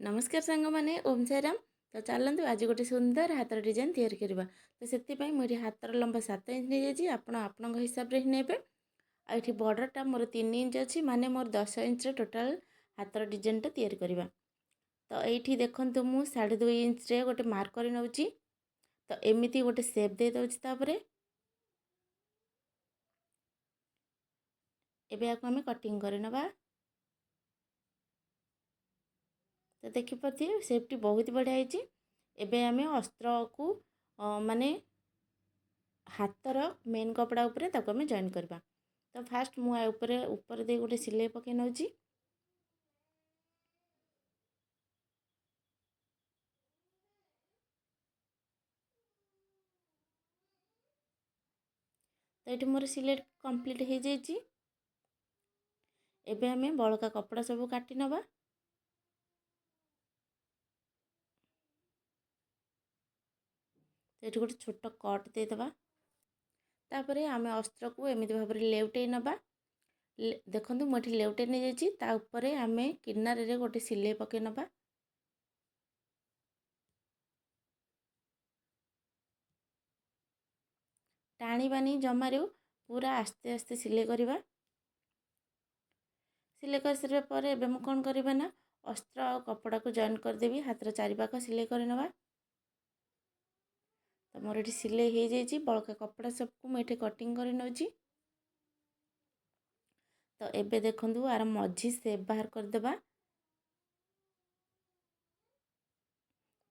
नमस्कार सांग माने ओम साईराम। तो चलतु आज गोटे सुंदर हाथर डिजाइन तैयारी करवा। तो से मुझे हाथर लंबा 7 इंच नहीं जाइए आपण हिसाब से ही ने। आठी बॉर्डरटा मोर 3 इंच अच्छी माने मोर 10 इंच टोटाल हाथर डिजाइनटा तैयारी करवा। तो ये देखु मु 2.5 इंच रे गोटे मार्क कर नौची। तो एमती गोटे सेप दे दउछि तापरे एबे आको हमें कटिंग कर नबा। तो देखिपे सेफ्टी बहुत बढ़िया है। एबे आमे अस्त्र को माने हाथर मेन कपड़ा उपरे ताको हमें जॉइन करबा। तो फास्ट मु ऊपर दे गोटे सिलाई पके नउची। तो ये मोर सिलाई कंप्लीट हो जाइए। एबे हमें बड़का कपड़ा सब काटी नबा। तो ये गोटे छोट कट दे दबा। तापरे आमे अस्त्र को एमिति भाबरे लेउटे नबा। देखंतु मोठी लेउटे नै जाइछि। ता ऊपर आमे किनारे रे गोटे सिलाई पके नबा। टाणी बानी जमारू पूरा आस्ते आस्ते सिलाई करबा। सिलाई कर सारा पर एबे मु कोन करबा ना अस्त्र और कपड़ा को जॉइन कर देबी। हाथर चारिपाख सिलाई कर नबा। तो मोर ये सिलाई हो जाइए। बड़का कपड़ा सबको मुझे कटिंग कर नौची। तो एबे देखंतु आर मझी सेप बाहर कर देबा।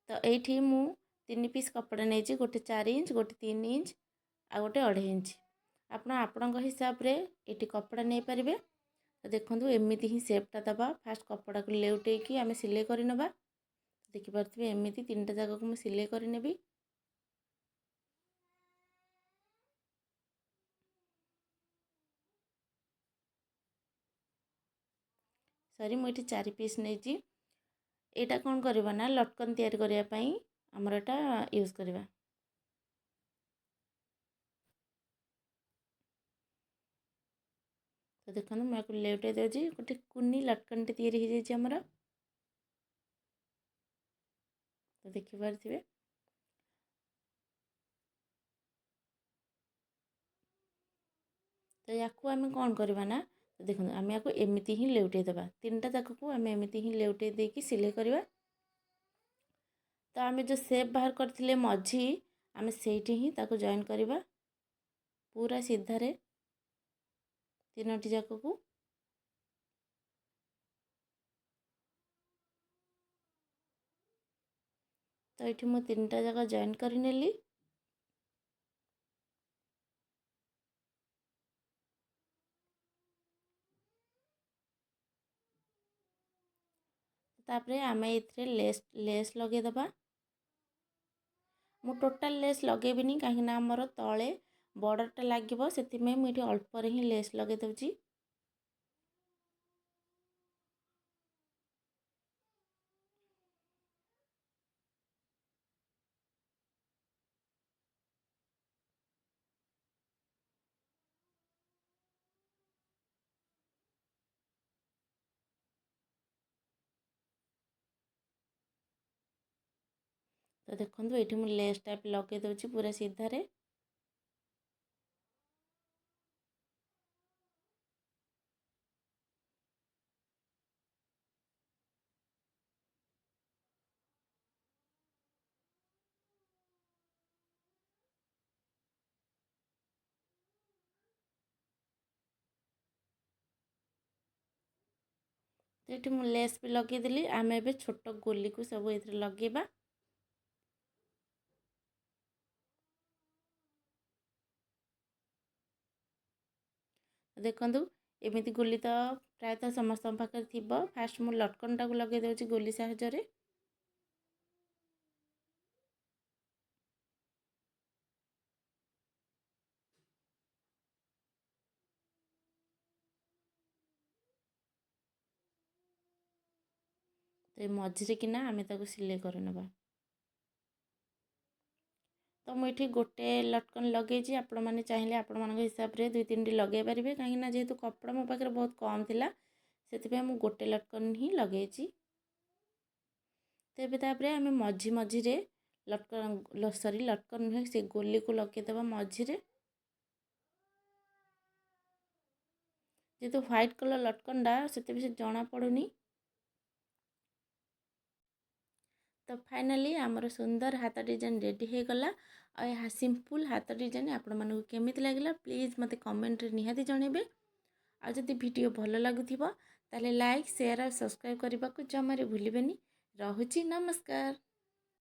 तो ये मु 3 पीस कपड़ा नहीं गोटे 4 इंच गोटे 3 इंच आ गोटे 2.5 इंच आपण हिसाब रे ये कपड़ा नहीं पारे। तो देखंतु एमिति ही सेपटा दबा। फास्ट कपड़ा को लेउटे की आमे सिलाई कर नबा। देखि पारथिबे एमिति तीनटा जगह को मु सिलाई कर नेबी। सॉरी मुझे 4 पीस नहीं। एटा कौन करबा ना लटकन तैयारी करिया पई हमर एटा यूज करबा। तो देखो मैं लेउटे देजी गोटे कुनी लटकन तैयारी हो जाइए हमर। तो देखि पारथिबे। तो या आम कौन करबा ना तो देखो आम या एमती ही लेउटे देबा। तीनटा जाक को आम एमती ही लेउटे देकी सिलाई करबा। तो आम जो सेप बाहर करथिले मझी आम सेठी ही ताको जॉइन करबा पूरा सीधारे तीनोटी जाक को। तो ये मु तीनटा जाक जॉइन कर नेली। तापरे आम ये लेस लगे दबा। मु टोटाल लेस लगेबिनी कहीं आमर तले बॉर्डरटा लगे से मुझे अल्प ही लेस लगे दूची। तो देखो ये मुझे लेस टाइप लगे दूची पूरा सीधारे। तो ये मुझे लेस भी लगेदेली। आम ए छोट गोली को सब ये लगेबा। देखंतु एमिति गोली तो प्रायतः समस्त पाखे थी। फास्ट मु लटकन टाक लगे दूची गोली साहाय्य। तो ये मझे किना आम सिलाई कर नबा। तो मुझे गोटे लटकन लगे आपण मैंने चाहिए आपण मान हिसाब से 2-3 टी लगे पारे कहीं जेहेतु कपड़ा मो पाखे बहुत कम थिला से गोटे लटकन ही लगे। ତେବେ ତାପରେ ଆମେ ମଝିରେ ଲଟକନ ଲଟକନ ନୁହେଁ ସେ ଗୋଲିକୁ ଲଗେଇଦେବା ମଝିରେ। ଯେହେତୁ ହ୍ୱାଇଟ୍ କଲର୍ ଲଟକନଟା ସେତେ ବେଶୀ ଜଣା ପଡ଼ୁନି। ତ ଫାଇନାଲି ଆମର ସୁନ୍ଦର ହାତ ଡିଜାଇନ୍ ରେଡ଼ି ହେଇଗଲା। ଆଉ ଏହା ସିମ୍ପଲ୍ ହାତ ଡିଜାଇନ୍ ଆପଣମାନଙ୍କୁ କେମିତି ଲାଗିଲା ପ୍ଲିଜ୍ ମୋତେ କମେଣ୍ଟରେ ନିହାତି ଜଣାଇବେ। ଆଉ ଯଦି ଭିଡ଼ିଓ ଭଲ ଲାଗୁଥିବ ତାହେଲେ ଲାଇକ୍ ସେୟାର ଆଉ ସବସ୍କ୍ରାଇବ୍ କରିବାକୁ ଜମାରୁ ଭୁଲିବେନି। ରହୁଛି, ନମସ୍କାର।